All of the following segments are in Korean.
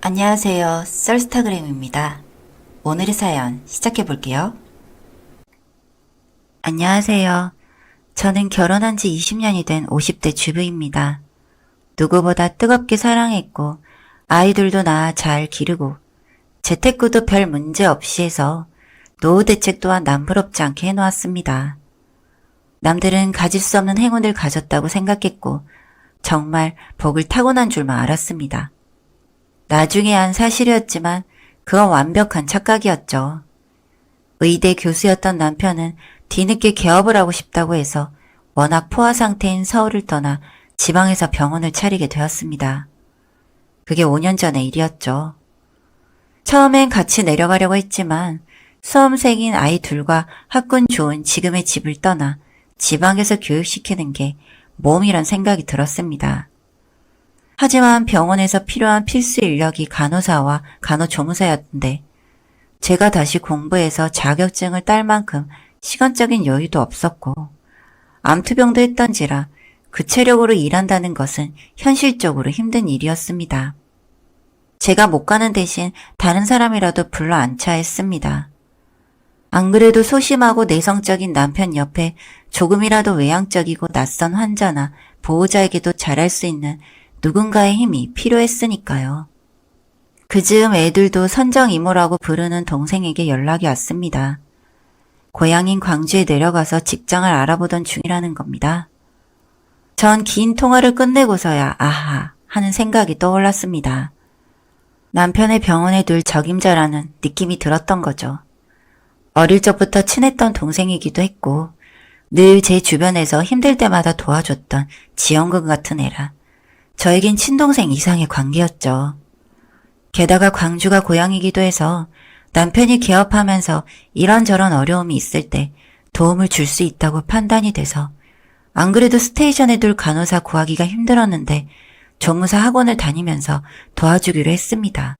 안녕하세요. 썰스타그램입니다. 오늘의 사연 시작해 볼게요. 안녕하세요. 저는 결혼한 지 20년이 된 50대 주부입니다. 누구보다 뜨겁게 사랑했고 아이들도 낳아 잘 기르고 재테크도 별 문제 없이 해서 노후 대책 또한 남부럽지 않게 해놓았습니다. 남들은 가질 수 없는 행운을 가졌다고 생각했고 정말 복을 타고난 줄만 알았습니다. 나중에 안 사실이었지만 그건 완벽한 착각이었죠. 의대 교수였던 남편은 뒤늦게 개업을 하고 싶다고 해서 워낙 포화 상태인 서울을 떠나 지방에서 병원을 차리게 되었습니다. 그게 5년 전의 일이었죠. 처음엔 같이 내려가려고 했지만 수험생인 아이 둘과 학군 좋은 지금의 집을 떠나 지방에서 교육시키는 게 몸이란 생각이 들었습니다. 하지만 병원에서 필요한 필수 인력이 간호사와 간호조무사였는데 제가 다시 공부해서 자격증을 딸 만큼 시간적인 여유도 없었고 암투병도 했던지라 그 체력으로 일한다는 것은 현실적으로 힘든 일이었습니다. 제가 못 가는 대신 다른 사람이라도 불러 앉혀야 했습니다. 안 그래도 소심하고 내성적인 남편 옆에 조금이라도 외향적이고 낯선 환자나 보호자에게도 잘할 수 있는 누군가의 힘이 필요했으니까요. 그즈음 애들도 선정이모라고 부르는 동생에게 연락이 왔습니다. 고향인 광주에 내려가서 직장을 알아보던 중이라는 겁니다. 전 긴 통화를 끝내고서야 아하 하는 생각이 떠올랐습니다. 남편의 병원에 둘 적임자라는 느낌이 들었던 거죠. 어릴 적부터 친했던 동생이기도 했고 늘 제 주변에서 힘들 때마다 도와줬던 지원금 같은 애라 저에겐 친동생 이상의 관계였죠. 게다가 광주가 고향이기도 해서 남편이 개업하면서 이런저런 어려움이 있을 때 도움을 줄 수 있다고 판단이 돼서 안 그래도 스테이션에 둘 간호사 구하기가 힘들었는데 조무사 학원을 다니면서 도와주기로 했습니다.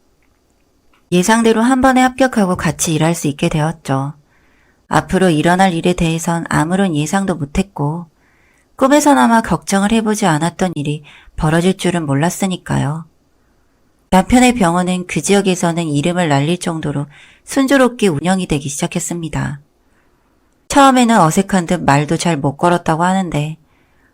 예상대로 한 번에 합격하고 같이 일할 수 있게 되었죠. 앞으로 일어날 일에 대해선 아무런 예상도 못했고 꿈에서나마 걱정을 해보지 않았던 일이 벌어질 줄은 몰랐으니까요. 남편의 병원은 그 지역에서는 이름을 날릴 정도로 순조롭게 운영이 되기 시작했습니다. 처음에는 어색한 듯 말도 잘 못 걸었다고 하는데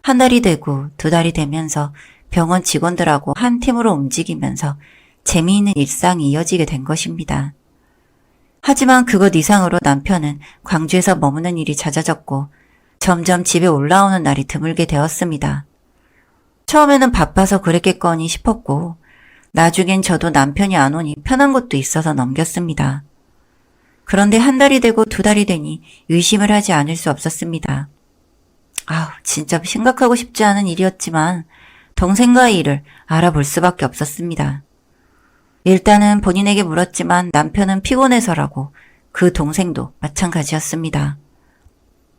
한 달이 되고 두 달이 되면서 병원 직원들하고 한 팀으로 움직이면서 재미있는 일상이 이어지게 된 것입니다. 하지만 그것 이상으로 남편은 광주에서 머무는 일이 잦아졌고 점점 집에 올라오는 날이 드물게 되었습니다. 처음에는 바빠서 그랬겠거니 싶었고 나중엔 저도 남편이 안 오니 편한 것도 있어서 넘겼습니다. 그런데 한 달이 되고 두 달이 되니 의심을 하지 않을 수 없었습니다. 진짜 생각하고 싶지 않은 일이었지만 동생과의 일을 알아볼 수밖에 없었습니다. 일단은 본인에게 물었지만 남편은 피곤해서라고 그 동생도 마찬가지였습니다.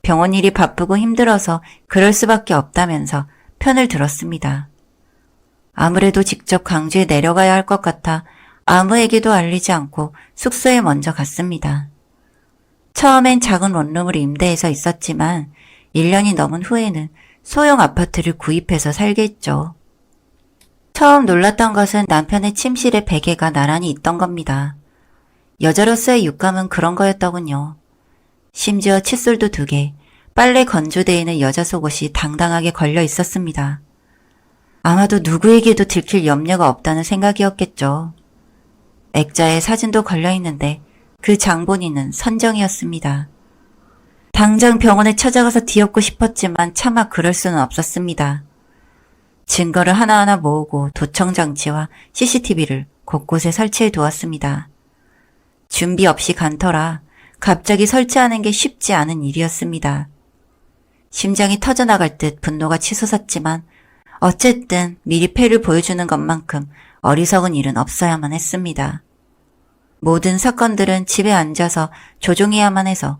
병원 일이 바쁘고 힘들어서 그럴 수밖에 없다면서 편을 들었습니다. 아무래도 직접 광주에 내려가야 할 것 같아 아무에게도 알리지 않고 숙소에 먼저 갔습니다. 처음엔 작은 원룸을 임대해서 있었지만 1년이 넘은 후에는 소형 아파트를 구입해서 살게 했죠. 처음 놀랐던 것은 남편의 침실에 베개가 나란히 있던 겁니다. 여자로서의 육감은 그런 거였더군요. 심지어 칫솔도 2개, 빨래 건조대에 있는 여자 속옷이 당당하게 걸려 있었습니다. 아마도 누구에게도 들킬 염려가 없다는 생각이었겠죠. 액자에 사진도 걸려 있는데 그 장본인은 선정이었습니다. 당장 병원에 찾아가서 뒤엎고 싶었지만 차마 그럴 수는 없었습니다. 증거를 하나하나 모으고 도청장치와 CCTV를 곳곳에 설치해 두었습니다. 준비 없이 간 터라 갑자기 설치하는 게 쉽지 않은 일이었습니다. 심장이 터져나갈 듯 분노가 치솟았지만 어쨌든 미리 패를 보여주는 것만큼 어리석은 일은 없어야만 했습니다. 모든 사건들은 집에 앉아서 조종해야만 해서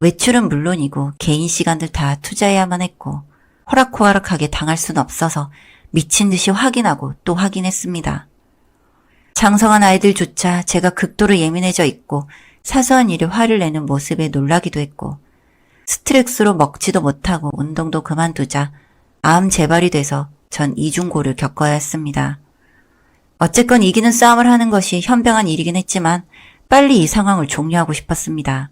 외출은 물론이고 개인 시간들 다 투자해야만 했고 호락호락하게 당할 순 없어서 미친 듯이 확인하고 또 확인했습니다. 장성한 아이들조차 제가 극도로 예민해져 있고 사소한 일에 화를 내는 모습에 놀라기도 했고 스트레스로 먹지도 못하고 운동도 그만두자 암 재발이 돼서 전 이중고를 겪어야 했습니다. 어쨌건 이기는 싸움을 하는 것이 현명한 일이긴 했지만 빨리 이 상황을 종료하고 싶었습니다.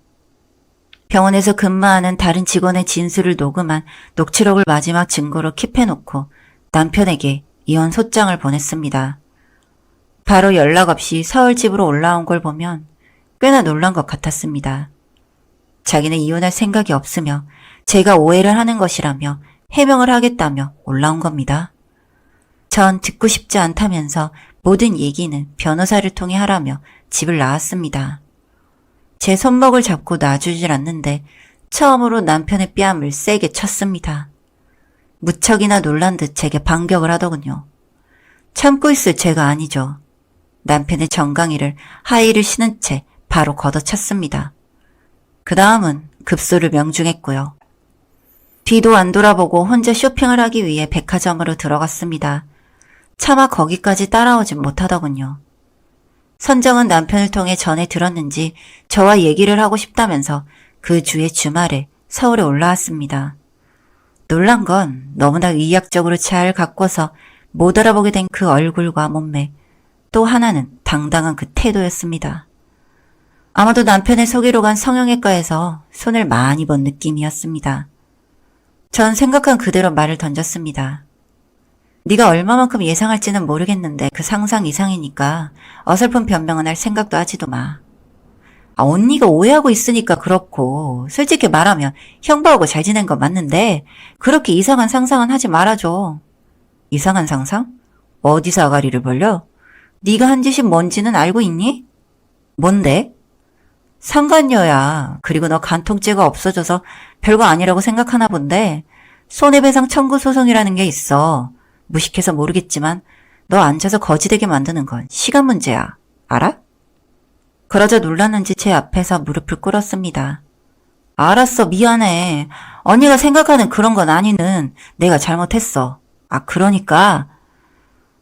병원에서 근무하는 다른 직원의 진술을 녹음한 녹취록을 마지막 증거로 킵해놓고 남편에게 이혼 소장을 보냈습니다. 바로 연락 없이 서울 집으로 올라온 걸 보면 꽤나 놀란 것 같았습니다. 자기는 이혼할 생각이 없으며 제가 오해를 하는 것이라며 해명을 하겠다며 올라온 겁니다. 전 듣고 싶지 않다면서 모든 얘기는 변호사를 통해 하라며 집을 나왔습니다. 제 손목을 잡고 놔주질 않는데 처음으로 남편의 뺨을 세게 쳤습니다. 무척이나 놀란 듯 제게 반격을 하더군요. 참고 있을 죄가 아니죠. 남편의 정강이를 하의를 신은 채 바로 걷어찼습니다. 그 다음은 급소를 명중했고요. 뒤도 안 돌아보고 혼자 쇼핑을 하기 위해 백화점으로 들어갔습니다. 차마 거기까지 따라오진 못하더군요. 선정은 남편을 통해 전해 들었는지 저와 얘기를 하고 싶다면서 그 주의 주말에 서울에 올라왔습니다. 놀란 건 너무나 의학적으로 잘 가꿔서 못 알아보게 된 그 얼굴과 몸매, 또 하나는 당당한 그 태도였습니다. 아마도 남편의 소개로 간 성형외과에서 손을 많이 본 느낌이었습니다. 전 생각한 그대로 말을 던졌습니다. 네가 얼마만큼 예상할지는 모르겠는데 그 상상 이상이니까 어설픈 변명은 할 생각도 하지도 마. 언니가 오해하고 있으니까 그렇고 솔직히 말하면 형부하고 잘 지낸 건 맞는데 그렇게 이상한 상상은 하지 말아줘. 이상한 상상? 어디서 아가리를 벌려? 네가 한 짓이 뭔지는 알고 있니? 뭔데? 상간녀야. 그리고 너 간통죄가 없어져서 별거 아니라고 생각하나 본데 손해배상 청구 소송이라는 게 있어. 무식해서 모르겠지만 너 앉아서 거지되게 만드는 건 시간 문제야. 알아? 그러자 놀랐는지 제 앞에서 무릎을 꿇었습니다. 알았어, 미안해. 언니가 생각하는 그런 건 아니는 내가 잘못했어. 그러니까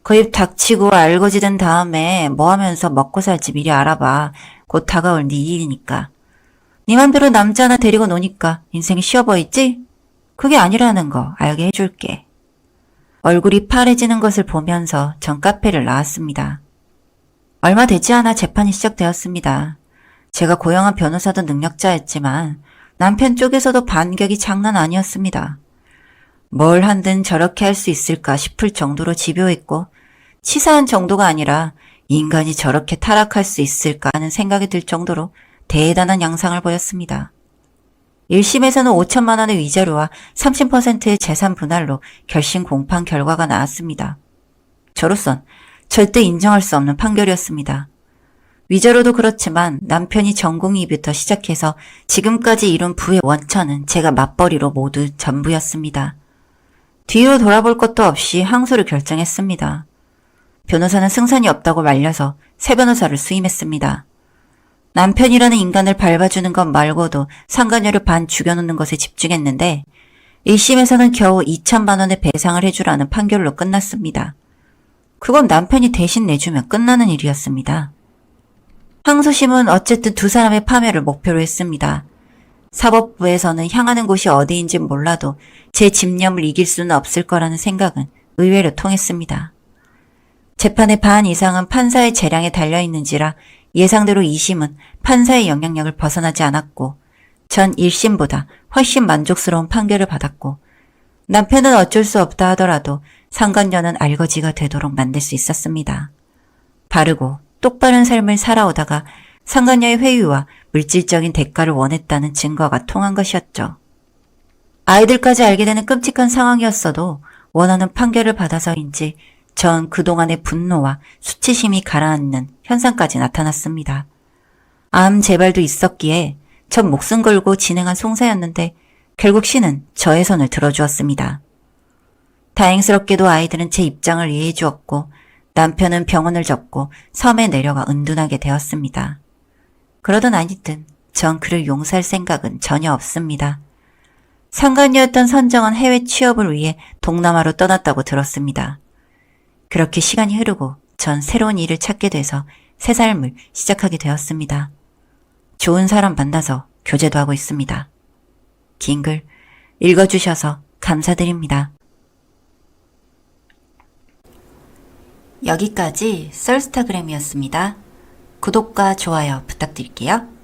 그 입 닥치고 알거지된 다음에 뭐 하면서 먹고 살지 미리 알아봐. 곧 다가올 네 일이니까. 네 맘대로 남자 하나 데리고 노니까 인생이 쉬워 보이지? 그게 아니라는 거 알게 해줄게. 얼굴이 파래지는 것을 보면서 전 카페를 나왔습니다. 얼마 되지 않아 재판이 시작되었습니다. 제가 고용한 변호사도 능력자였지만 남편 쪽에서도 반격이 장난 아니었습니다. 뭘 한든 저렇게 할 수 있을까 싶을 정도로 집요했고 치사한 정도가 아니라 인간이 저렇게 타락할 수 있을까 하는 생각이 들 정도로 대단한 양상을 보였습니다. 1심에서는 5천만 원의 위자료와 30%의 재산 분할로 결심 공판 결과가 나왔습니다. 저로선 절대 인정할 수 없는 판결이었습니다. 위자료도 그렇지만 남편이 전공의부터 시작해서 지금까지 이룬 부의 원천은 제가 맞벌이로 모두 전부였습니다. 뒤로 돌아볼 것도 없이 항소를 결정했습니다. 변호사는 승산이 없다고 말려서 새 변호사를 수임했습니다. 남편이라는 인간을 밟아주는 것 말고도 상간녀를 반 죽여놓는 것에 집중했는데 1심에서는 겨우 2천만 원의 배상을 해주라는 판결로 끝났습니다. 그건 남편이 대신 내주면 끝나는 일이었습니다. 항소심은 어쨌든 두 사람의 파멸을 목표로 했습니다. 사법부에서는 향하는 곳이 어디인지 몰라도 제 집념을 이길 수는 없을 거라는 생각은 의외로 통했습니다. 재판의 반 이상은 판사의 재량에 달려있는지라 예상대로 2심은 판사의 영향력을 벗어나지 않았고 전 1심보다 훨씬 만족스러운 판결을 받았고 남편은 어쩔 수 없다 하더라도 상간녀는 알거지가 되도록 만들 수 있었습니다. 바르고 똑바른 삶을 살아오다가 상간녀의 회유와 물질적인 대가를 원했다는 증거가 통한 것이었죠. 아이들까지 알게 되는 끔찍한 상황이었어도 원하는 판결을 받아서인지 전 그동안의 분노와 수치심이 가라앉는 현상까지 나타났습니다. 암 재발도 있었기에 전 목숨 걸고 진행한 송사였는데 결국 신은 저의 손을 들어주었습니다. 다행스럽게도 아이들은 제 입장을 이해해 주었고 남편은 병원을 접고 섬에 내려가 은둔하게 되었습니다. 그러던 아니든 전 그를 용서할 생각은 전혀 없습니다. 상간녀였던 선정은 해외 취업을 위해 동남아로 떠났다고 들었습니다. 그렇게 시간이 흐르고 전 새로운 일을 찾게 돼서 새 삶을 시작하게 되었습니다. 좋은 사람 만나서 교제도 하고 있습니다. 긴 글 읽어주셔서 감사드립니다. 여기까지 썰스타그램이었습니다. 구독과 좋아요 부탁드릴게요.